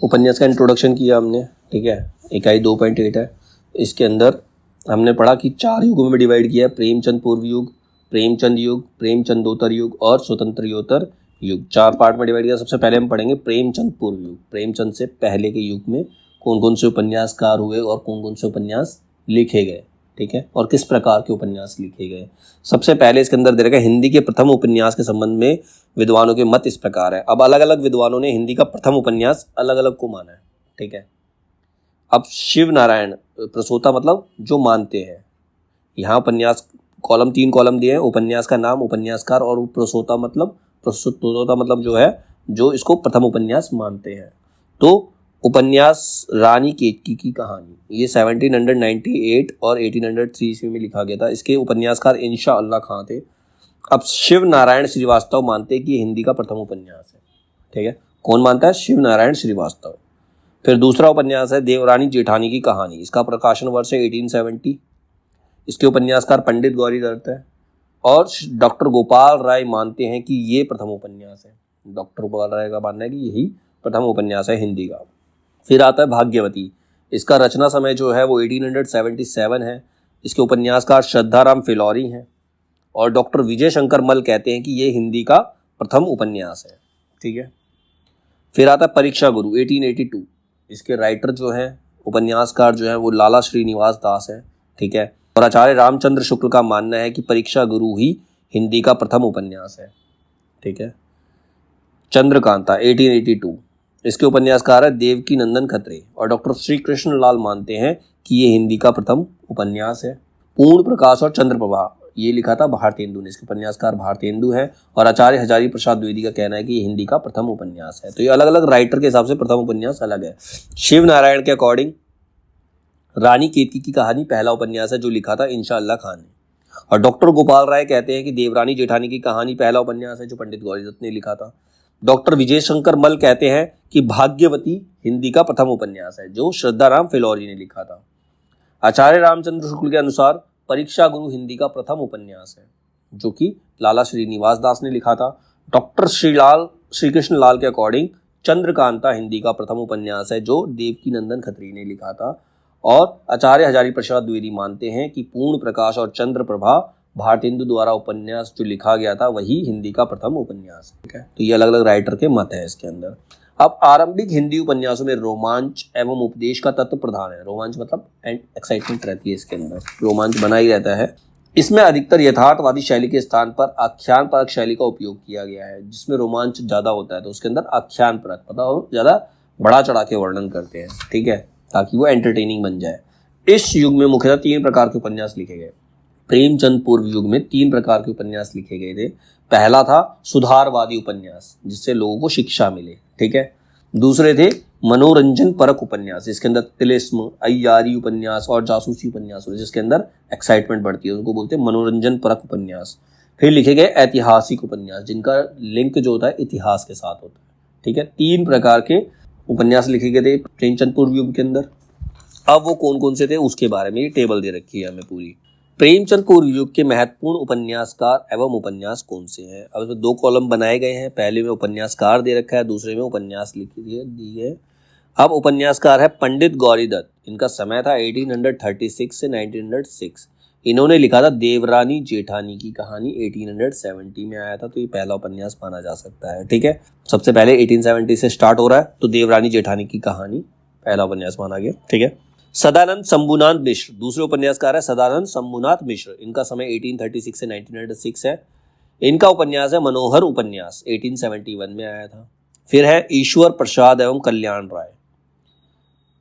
उपन्यास का इंट्रोडक्शन किया हमने, ठीक है। इकाई 2.8 है। इसके अंदर हमने पढ़ा कि 4 युगों में डिवाइड किया है, प्रेमचंद पूर्व युग, प्रेमचंद युग, प्रेमचंदोत्तर युग और स्वतंत्रोत्तर युग। 4 पार्ट में डिवाइड किया। सबसे पहले हम पढ़ेंगे प्रेमचंद पूर्व युग। प्रेमचंद से पहले के युग में कौन कौन से उपन्यासकार हुए और कौन कौन से उपन्यास लिखे गए, ठीक है, और किस प्रकार के उपन्यास लिखे गए। सबसे पहले इसके अंदर दे रखा है हिंदी के प्रथम उपन्यास के संबंध में विद्वानों के मत इस प्रकार है। अब अलग अलग विद्वानों ने हिंदी का प्रथम उपन्यास अलग अलग को माना है, ठीक है। अब शिव नारायण प्रसोता मतलब जो मानते हैं, यहाँ उपन्यास कॉलम 3 कॉलम दिए हैं, उपन्यास का नाम, उपन्यासकार और प्रसोता मतलब जो है जो इसको प्रथम उपन्यास मानते हैं। तो उपन्यास रानी केतकी की कहानी, ये 1798 और 1803 ईस्वी में लिखा गया था। इसके उपन्यासकार इंशा अल्लाह खां थे। अब शिव नारायण श्रीवास्तव मानते हैं कि ये हिंदी का प्रथम उपन्यास है, ठीक है। कौन मानता है? शिव नारायण श्रीवास्तव। फिर दूसरा उपन्यास है देवरानी जेठानी की कहानी। इसका प्रकाशन वर्ष है 1870। इसके उपन्यासकार पंडित गौरी दत्त है और डॉक्टर गोपाल राय मानते हैं कि ये प्रथम उपन्यास है। डॉक्टर गोपाल राय का मानना है कि यही प्रथम उपन्यास है हिंदी का। फिर आता है भाग्यवती। इसका रचना समय जो है वो 1877 है। इसके उपन्यासकार श्रद्धाराम फिलौरी हैं और डॉक्टर विजय शंकर मल कहते हैं कि ये हिंदी का प्रथम उपन्यास है, ठीक है। फिर आता है परीक्षा गुरु 1882। इसके राइटर जो हैं, उपन्यासकार जो हैं वो लाला श्रीनिवास दास है, ठीक है। और आचार्य रामचंद्र शुक्ल का मानना है कि परीक्षा गुरु ही हिंदी का प्रथम उपन्यास है, ठीक है। चंद्रकांता 1882। इसके उपन्यासकार है देवकी नंदन खत्री और डॉक्टर श्री कृष्ण लाल मानते हैं कि ये हिंदी का प्रथम उपन्यास है। पूर्ण प्रकाश और चंद्रप्रभा, ये लिखा था भारतेंदु ने। इसके उपन्यासकार भारतेंदु है और आचार्य हजारी प्रसाद द्विवेदी का कहना है कि ये हिंदी का प्रथम उपन्यास है। तो ये अलग अलग राइटर के हिसाब से प्रथम उपन्यास अलग है। शिव नारायण के अकॉर्डिंग रानी केतकी की कहानी पहला उपन्यास है जो लिखा था इंशा अल्लाह खान ने। और डॉक्टर गोपाल राय कहते हैं कि देवरानी जेठानी की कहानी पहला उपन्यास है जो पंडित गौरी दत्त ने लिखा था। डॉक्टर विजय शंकर मल कहते हैं कि भाग्यवती हिंदी का प्रथम उपन्यास है जो श्रद्धाराम फिलौरी ने लिखा था। आचार्य रामचंद्र शुक्ल के अनुसार परीक्षा गुरु हिंदी का प्रथम उपन्यास है जो कि लाला श्रीनिवास दास ने लिखा था। डॉक्टर श्री कृष्ण लाल के अकॉर्डिंग चंद्रकांता हिंदी का प्रथम उपन्यास है जो देवकी नंदन खत्री ने लिखा था। और आचार्य हजारी प्रसाद द्विवेदी मानते हैं कि पूर्ण प्रकाश और चंद्रप्रभा भारतेंदु द्वारा उपन्यास जो लिखा गया था वही हिंदी का प्रथम उपन्यास है, ठीक है। तो ये अलग अलग राइटर के मत है इसके अंदर। अब आरंभिक हिंदी उपन्यासों में रोमांच एवं उपदेश का तत्व प्रधान है। रोमांच मतलब एक्साइटमेंट रहती है इसके अंदर, रोमांच बना ही रहता है। इसमें अधिकतर यथार्थवादी शैली के स्थान पर आख्यान परक शैली का उपयोग किया गया है। जिसमें रोमांच ज्यादा होता है तो उसके अंदर आख्यान परक, पता हो, ज्यादा बढ़ा चढ़ा के वर्णन करते हैं, ठीक है, ताकि वो एंटरटेनिंग बन जाए। इस युग में मुख्यतः 3 प्रकार के उपन्यास लिखे गए। प्रेमचंद पूर्व युग में 3 प्रकार के उपन्यास लिखे गए थे। पहला था सुधारवादी उपन्यास जिससे लोगों को शिक्षा मिले, ठीक है। दूसरे थे मनोरंजन परक उपन्यास जिसके अंदर तिलिस्म, अय्यारी उपन्यास और जासूसी उपन्यास होते जिसके अंदर एक्साइटमेंट बढ़ती है, उनको बोलते हैं मनोरंजन परक उपन्यास। फिर लिखे गए ऐतिहासिक उपन्यास जिनका लिंक जो होता है इतिहास के साथ होता है, ठीक है। 3 प्रकार के उपन्यास लिखे गए थे प्रेमचंद पूर्व युग के अंदर। अब वो कौन कौन से थे उसके बारे में ये टेबल दे रखी है हमें पूरी। प्रेमचंद पूर्व युग के महत्वपूर्ण उपन्यासकार एवं उपन्यास कौन से हैं? अब इसमें 2 कॉलम बनाए गए हैं। पहले में उपन्यासकार दे रखा है, दूसरे में उपन्यास दी है। अब उपन्यासकार है पंडित गौरी दत्त। इनका समय था 1836 से 1906। इन्होंने लिखा था देवरानी जेठानी की कहानी, 1870 में आया था। तो ये पहला उपन्यास माना जा सकता है, ठीक है। सबसे पहले 1870 से स्टार्ट हो रहा है तो देवरानी जेठानी की कहानी पहला उपन्यास माना गया, ठीक है। सदानंद शंभुनाथ मिश्र दूसरे उपन्यासकार है। सदानंद शंभुनाथ मिश्र, इनका समय 1836 से 1906 है। इनका उपन्यास है मनोहर उपन्यास, 1871 में आया था। फिर है ईश्वर प्रसाद एवं कल्याण राय।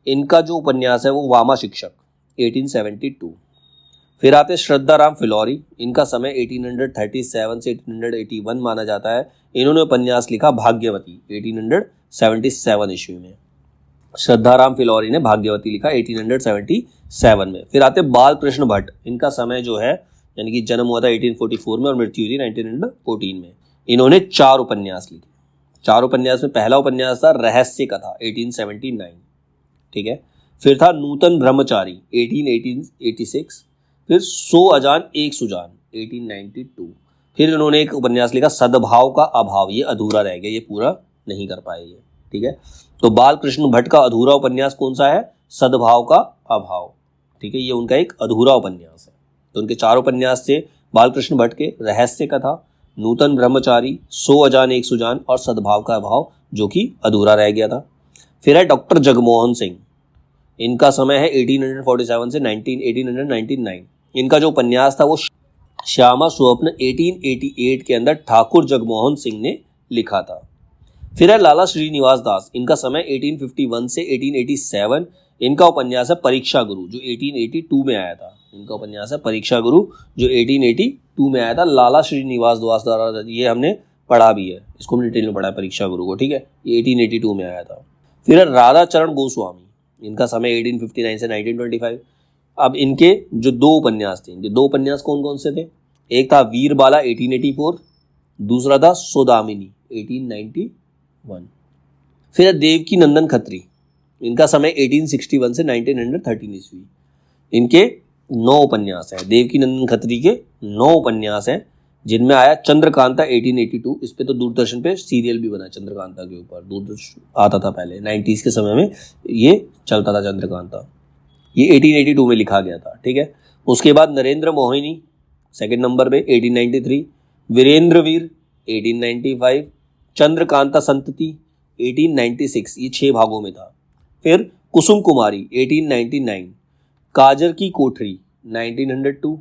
इनका जो उपन्यास है वो वामा शिक्षक, 1872। फिर आते श्रद्धाराम फिलौरी। इनका समय 1837 से 1881 माना जाता है। इन्होंने उपन्यास लिखा भाग्यवती 1877 ईस्वी में। श्रद्धाराम फिलौरी ने भाग्यवती लिखा 1877 में। फिर आते बालकृष्ण भट्ट। इनका समय जो है यानी कि जन्म हुआ था 1844 में और मृत्यु हुई थी 1914 में। इन्होंने 4 उपन्यास लिखे। 4 उपन्यास में पहला उपन्यास था रहस्य कथा 1879, ठीक है। फिर था नूतन ब्रह्मचारी 1886। फिर 100 अजान एक सुजान 1892। फिर इन्होंने एक उपन्यास लिखा सद्भाव का अभाव, ये अधूरा रह गया, ये पूरा नहीं कर पाए ये, ठीक है। तो बाल कृष्ण भट्ट का अधूरा उपन्यास कौन सा है? सद्भाव का अभाव, ठीक है, ये उनका एक अधूरा उपन्यास है। तो उनके 4 उपन्यास थे बालकृष्ण भट्ट के, रहस्य कथा, नूतन ब्रह्मचारी, 100 अजान एक सुजान और सद्भाव का अभाव, जो कि अधूरा रह गया था। फिर है डॉक्टर जगमोहन सिंह, इनका समय है 1847 से 1899। इनका जो उपन्यास था वो श्यामा स्वप्न 1888 के अंदर ठाकुर जगमोहन सिंह ने लिखा था। फिर है लाला श्रीनिवास दास, इनका समय 1851 से 1887। इनका उपन्यास है परीक्षा गुरु, जो 1882 में आया था। इनका उपन्यास है परीक्षा गुरु, जो 1882 में आया था, लाला श्रीनिवास दास द्वारा। ये हमने पढ़ा भी है, इसको हमने डिटेल में पढ़ा है परीक्षा गुरु को, ठीक है, ये 1882 में आया था। फिर है राधा चरण गोस्वामी, इनका समय 1859 से 1925। अब इनके जो 2 उपन्यास थे, इनके 2 उपन्यास कौन कौन से थे? एक था वीरबाला 1884, दूसरा था सौदामिनी 1891। फिर है देवकी नंदन खत्री, इनका समय 1861 से 1913 ईस्वी। इनके 9 उपन्यास हैं, देवकी नंदन खत्री के 9 उपन्यास हैं, जिनमें आया चंद्रकांता 1882। इस पे तो दूरदर्शन पे सीरियल भी बना चंद्रकांता के ऊपर, दूरदर्शन आता था पहले 90s के समय में, ये चलता था चंद्रकांता। ये 1882 में लिखा गया था, ठीक है। उसके बाद नरेंद्र मोहिनी सेकंड नंबर पे 1893, वीरेंद्र वीर 1895, चंद्रकांता संतति 1896, ये 6 भागों में था। फिर कुसुम कुमारी 1899, काजर की कोठरी 1902,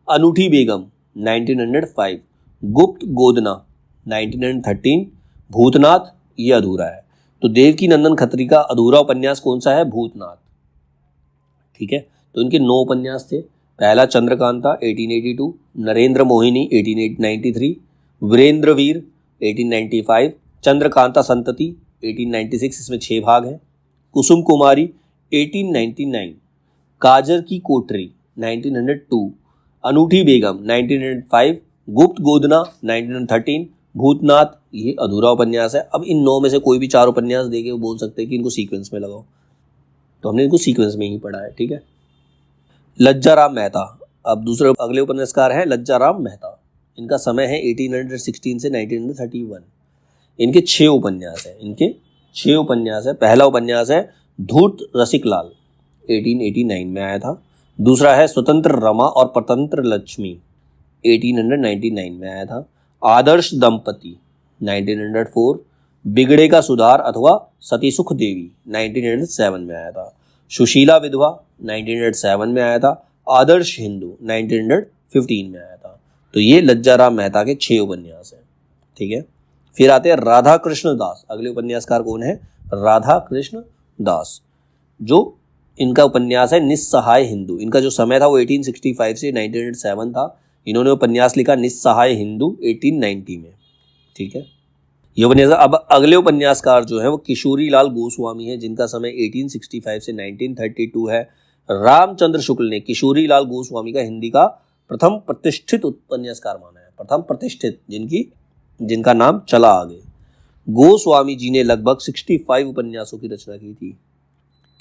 अनूठी बेगम 1905, गुप्त गोदना 1913, भूतनाथ, ये अधूरा है। तो देवकी नंदन खत्री का अधूरा उपन्यास कौन सा है? भूतनाथ, ठीक है। तो इनके 9 उपन्यास थे। पहला चंद्रकांता 1882, नरेंद्र मोहिनी 1893, वीरेंद्र वीर 1895, चंद्रकांता संतति 1896, इसमें 6 भाग हैं। कुसुम कुमारी 1899, काजर की कोठरी 1902, अनूठी बेगम 1905, गुप्त गोदना 1913, भूतनाथ, ये अधूरा उपन्यास है। अब इन 9 में से कोई भी 4 उपन्यास देके वो बोल सकते हैं कि इनको सीक्वेंस में लगाओ, तो हमने इनको सीक्वेंस में ही पढ़ा है, ठीक है। लज्जाराम मेहता, अब दूसरे अगले उपन्यासकार हैं लज्जाराम मेहता, इनका समय है 1816 से 1931। इनके 6 उपन्यास हैं, इनके 6 उपन्यास है। पहला उपन्यास है धूर्त रसिकलाल 1889 में आया था। दूसरा है स्वतंत्र रमा और परतंत्र लक्ष्मी 1899 में आया था। आदर्श दंपति 1904, बिगड़े का सुधार अथवा सती सुख देवी 1907 में आया था। सुशीला विधवा 1907 में आया था। आदर्श हिंदू 1915 में आया था। तो ये लज्जाराम मेहता के 6 उपन्यास हैं, ठीक है। फिर आते हैं राधा कृष्ण दास, अगले उपन्यासकार कौन है? राधा कृष्ण दास, जो इनका उपन्यास है निस्सहाय हिंदू। इनका जो समय था वो 1865 से 1907 था। इन्होंने उपन्यास लिखा निस्सहाय हिंदू 1890 में, ठीक है। ये उपन्यास, अब अगले उपन्यासकार जो है वो किशोरी लाल गोस्वामी है, जिनका समय 1865 से 1932 है। रामचंद्र शुक्ल ने किशोरी लाल गोस्वामी का हिंदी का प्रथम प्रतिष्ठित उपन्यासकार माना है, प्रथम प्रतिष्ठित, जिनका नाम चला आगे। गोस्वामी जी ने लगभग 65 उपन्यासों की रचना की थी।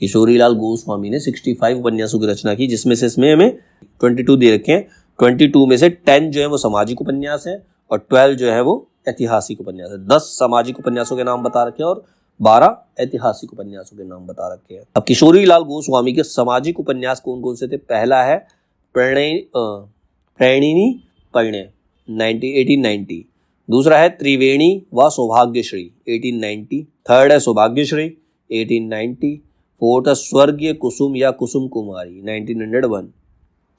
किशोरी लाल गोस्वामी ने 65 उपन्यासों की रचना की, जिसमें से इसमें हमें 22 दे रखे हैं। 22 में से 10 जो है वो सामाजिक उपन्यास है और 12 जो है वो ऐतिहासिक उपन्यास है। 10 सामाजिक उपन्यासों के नाम बता रखे हैं और 12 ऐतिहासिक उपन्यासों के नाम बता रखे हैं। अब किशोरी लाल गोस्वामी के सामाजिक उपन्यास कौन कौन से थे? पहला है प्रणयिनी परिणय 1890, दूसरा है त्रिवेणी व सौभाग्यश्री 1890, थर्ड है सौभाग्यश्री 1890, फोर्थ है स्वर्गीय कुसुम या कुसुम कुमारी 1901,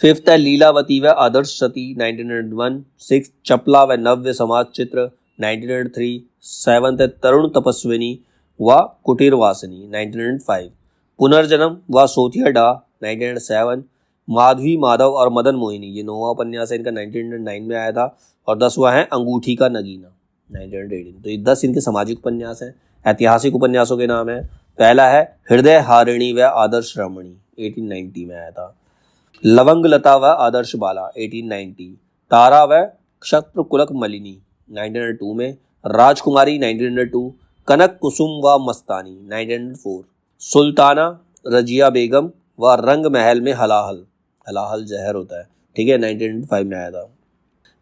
फिफ्थ है लीलावती व आदर्श सती 1901, सिक्स चपला व नव्य समाज चित्र 1903, सेवंथ है तरुण तपस्विनी व कुटीर वासिनी 1905, पुनर्जन्म व सोथिया डा 1907, माधवी माधव और मदन मोहिनी, ये 9वां उपन्यास है इनका, 1909 में आया था। और 10वां है अंगूठी का नगीना 1918। तो ये 10 इनके सामाजिक उपन्यास हैं। ऐतिहासिक उपन्यासों के नाम है, पहला है हृदय हारिणी व आदर्श रमणी 1890 में आया था। लवंग लता व आदर्श बाला 1890, तारा व क्षत्र कुलक मलिनी 1902 में, राजकुमारी 1902, कनक कुसुम व मस्तानी 1904, सुल्ताना रजिया बेगम व रंग महल में हलाहल, हलाहल जहर होता है, ठीक है, 1905 में आया था।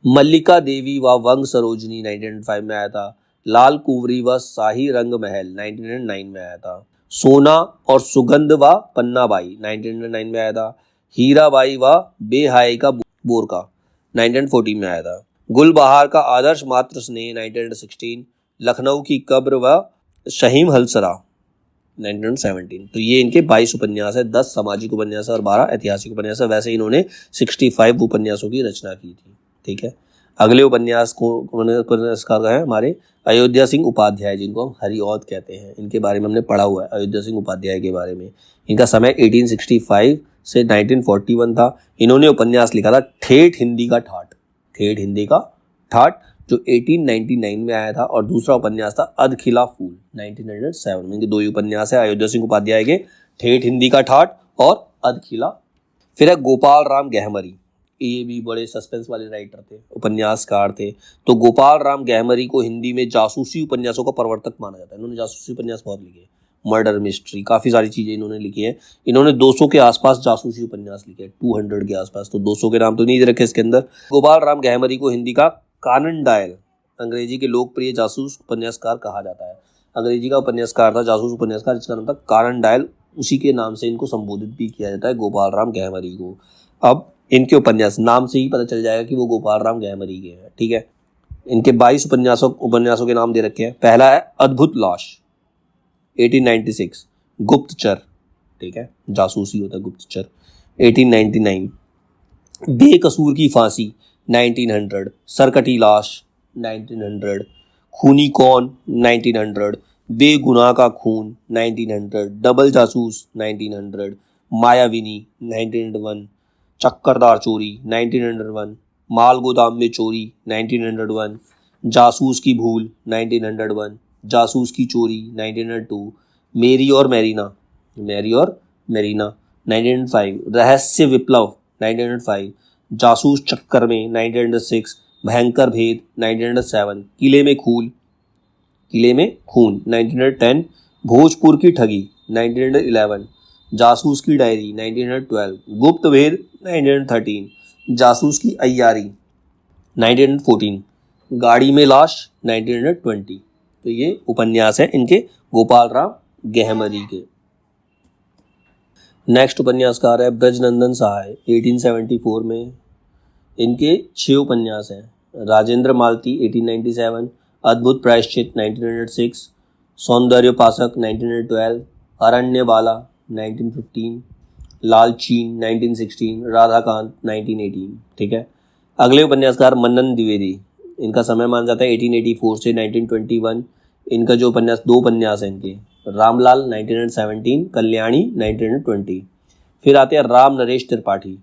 मल्लिका देवी व वंग सरोजनी 1905 में आया था। लाल कुंवरी व शाही रंग महल 1909 में आया था। सोना और सुगंध व पन्नाबाई 1909 में आया था। हीराबाई व बेहाई का बोरका 1914 में आया था। गुलबहार का आदर्श मातृ स्नेह 1916, लखनऊ की कब्र व शहीम हलसरा 1917। तो ये इनके 22 उपन्यास है, 10 सामाजिक उपन्यास और 12 ऐतिहासिक उपन्यास है। वैसे इन्होंने 65 उपन्यासों की रचना की थी। ठीक है, अगले उपन्यासकार है हमारे अयोध्या सिंह उपाध्याय, जिनको हम हरिऔध कहते हैं। इनके बारे में हमने पढ़ा हुआ है, अयोध्या सिंह उपाध्याय के बारे में। इनका समय 1865 से 1941 था। इन्होंने उपन्यास लिखा था ठेठ हिंदी का ठाठ, ठेठ हिंदी का ठाठ, जो 1899 में आया था। और दूसरा उपन्यास था अधखिला फूल 1907 में। इनके दो ही उपन्यास है अयोध्या सिंह उपाध्याय के, ठेठ हिंदी का ठाठ और अधखिला। फिर है गोपाल राम गहमरी, ये भी बड़े सस्पेंस वाले राइटर थे, उपन्यासकार थे। तो गोपाल राम गहमरी को हिंदी में जासूसी उपन्यासों का प्रवर्तक माना जाता है। इन्होंने जासूसी उपन्यास बहुत लिखे, मर्डर मिस्ट्री, काफ़ी सारी चीज़ें इन्होंने लिखी है। इन्होंने 200 के आसपास जासूसी उपन्यास लिखे, 200 के आसपास। तो 200 के नाम तो नहीं दे रखे इसके अंदर। गोपाल राम गहमरी को हिंदी का कानन डायल, अंग्रेजी के लोकप्रिय जासूस उपन्यासकार कहा जाता है। अंग्रेजी का उपन्यासकार था, जासूस उपन्यासकार, जिसका नाम था कानन डायल। उसी के नाम से इनको संबोधित भी किया जाता है, गोपाल राम गहमरी को। अब इनके उपन्यास नाम से ही पता चल जाएगा कि वो गोपाल राम गहमरी के हैं। ठीक है, इनके 22 उपन्यासों के नाम दे रखे हैं। पहला है अद्भुत लाश 1896, गुप्तचर, ठीक है, जासूसी होता है गुप्तचर 1899, बेकसूर की फांसी 1900, सरकटी लाश 1900, खूनी कौन 1900, बेगुनाह का खून 1900, डबल जासूस 1900, मायाविनी 1901, चक्करदार चोरी 1901, माल गोदाम में चोरी 1901, जासूस की भूल 1901, जासूस की चोरी 1902, मेरी और मेरीना 1905, रहस्य विप्लव 1905, जासूस चक्कर में 1906, भयंकर भेद 1907, किले में खून 1910, भोजपुर की ठगी 1911, जासूस की डायरी 1912, गुप्त भेद 1913, जासूस की अय्यारी 1914, गाड़ी में लाश 1920। तो ये उपन्यास है इनके गोपाल राम गहमरी के। नेक्स्ट उपन्यासकार है ब्रजनंदन सहाय 1874 में। इनके 6 उपन्यास हैं। राजेंद्र मालती 1897, अद्भुत प्रायश्चित 1906, सौंदर्य पासक 1912, अरण्यबाला 1915, लाल चीन 1916, राधाकांत 1918। ठीक है, अगले उपन्यासकार मन्नन द्विवेदी। इनका समय माना जाता है 1884 से 1921। इनका जो उपन्यास 2 उपन्यास हैं इनके, रामलाल 1917, कल्याणी 1920। फिर आते हैं राम नरेश त्रिपाठी।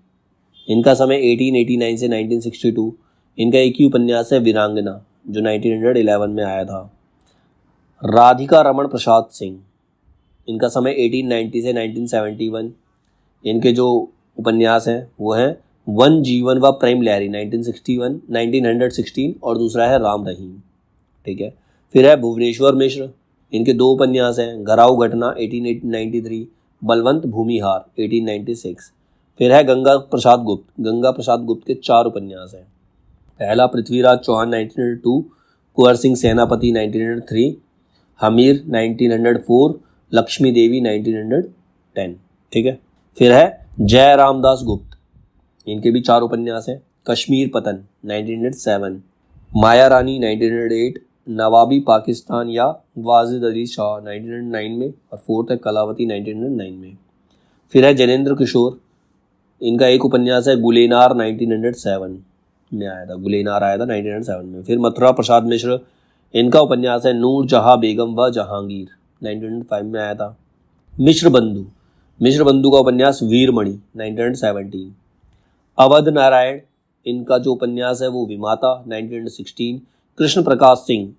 इनका समय 1889 से 1962। इनका एक ही उपन्यास है वीरांगना, जो 1911 में आया था। राधिका रमण प्रसाद सिंह, इनका समय 1890 से 1971। इनके जो उपन्यास हैं वो हैं वन जीवन व प्रेम लहरी 1916 और दूसरा है राम रहीम। ठीक है, फिर है भुवनेश्वर मिश्र। इनके 2 उपन्यास हैं, घराऊ घटना 1893, बलवंत भूमिहार 1896। फिर है गंगा प्रसाद गुप्त के 4 उपन्यास हैं। पहला पृथ्वीराज चौहान 1902, कुंवर सिंह सेनापति 1903, हमीर 1904, लक्ष्मी देवी 1910। ठीक है, फिर है जय रामदास गुप्त। इनके भी 4 उपन्यास हैं, कश्मीर पतन 1907, माया रानी 1908, नवाबी पाकिस्तान या वाजिद अली शाह 1909 में, और 4th है कलावती 1909 में। फिर है जैनेंद्र किशोर। इनका एक उपन्यास है गुलेनार 1907 में आया था, गुलेनार आया था 1907 में। फिर मथुरा प्रसाद मिश्र। इनका उपन्यास है नूर जहां बेगम व जहांगीर 1905 में आया था। मिश्र बंधु का उपन्यास वीरमणि 1917। अवध नारायण, इनका जो उपन्यास है वो विमाता 1916। कृष्ण प्रकाश सिंह,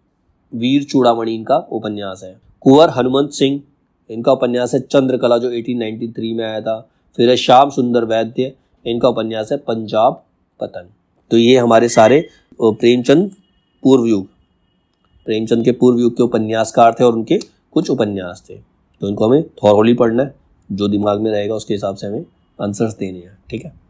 वीर चूड़ामणि इनका उपन्यास है। कुंवर हनुमंत सिंह, इनका उपन्यास है चंद्रकला, जो 1893 में आया था। फिर है श्याम सुंदर वैद्य, इनका उपन्यास है पंजाब पतन। तो ये हमारे सारे प्रेमचंद के पूर्व युग के उपन्यासकार थे और उनके कुछ उपन्यास थे। तो इनको हमें थॉरली पढ़ना है, जो दिमाग में रहेगा उसके हिसाब से हमें आंसर्स देने हैं। ठीक है।